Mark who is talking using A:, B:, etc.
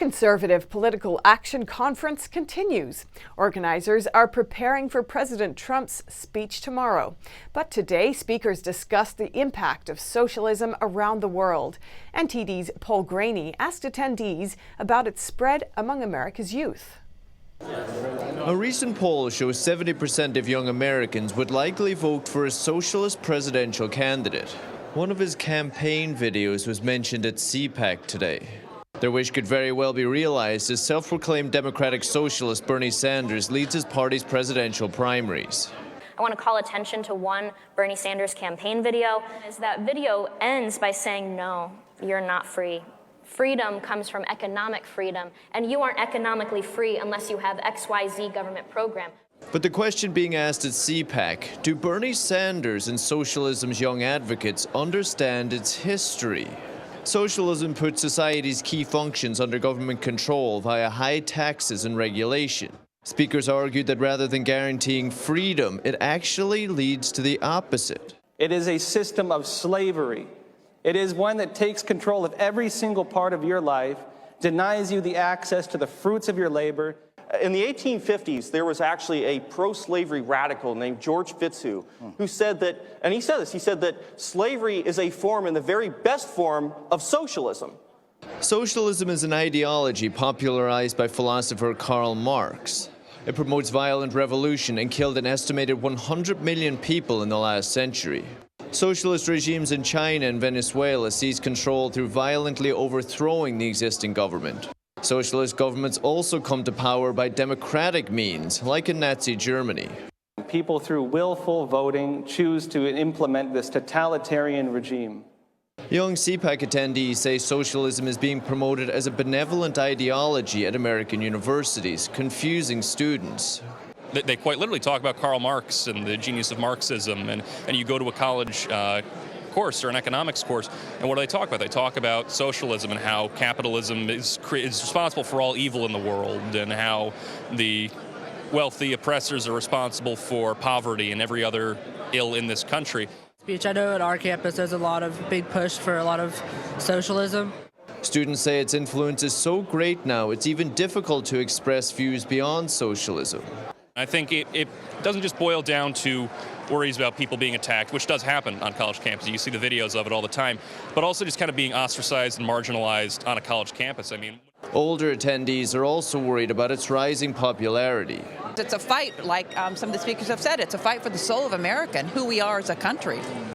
A: Conservative Political Action Conference continues. Organizers are preparing for President Trump's speech tomorrow. But today, speakers discussed the impact of socialism around the world. NTD's Paul Graney asked attendees about its spread among America's youth.
B: A recent poll shows 70% of young Americans would likely vote for a socialist presidential candidate. One of his campaign videos was mentioned at CPAC today. Their wish could very well be realized as self-proclaimed democratic socialist Bernie Sanders leads his party's presidential primaries.
C: I want to call attention to one Bernie Sanders campaign video. That video ends by saying, no, you're not free. Freedom comes from economic freedom, and you aren't economically free unless you have XYZ government program.
B: But the question being asked at CPAC, do Bernie Sanders and socialism's young advocates understand its history? Socialism puts society's key functions under government control via high taxes and regulation. Speakers argued that rather than guaranteeing freedom, it actually leads to the opposite.
D: It is a system of slavery. It is one that takes control of every single part of your life, denies you the access to the fruits of your labor.
E: In the 1850s, there was actually a pro-slavery radical named George Fitzhugh who said that, and he said this, he said that slavery is a form and the very best form of socialism.
B: Socialism is an ideology popularized by philosopher Karl Marx. It promotes violent revolution and killed an estimated 100 million people in the last century. Socialist regimes in China and Venezuela seized control through violently overthrowing the existing government. Socialist governments also come to power by democratic means, like in Nazi Germany.
D: People, through willful voting, choose to implement this totalitarian regime.
B: Young CPAC attendees say socialism is being promoted as a benevolent ideology at American universities, confusing students.
F: They quite literally talk about Karl Marx and the genius of Marxism, and you go to a college course or an economics course, and what do they talk about? They talk about socialism and how capitalism is responsible for all evil in the world, and how the wealthy oppressors are responsible for poverty and every other ill in this country.
G: I know at our campus there's a lot of big push for a lot of socialism.
B: Students say its influence is so great now, it's even difficult to express views beyond socialism.
F: I think it doesn't just boil down to worries about people being attacked, which does happen on college campuses. You see the videos of it all the time, but also just kind of being ostracized and marginalized on a college campus. I mean,
B: older attendees are also worried about its rising popularity.
H: It's a fight, like some of the speakers have said, it's a fight for the soul of America and who we are as a country.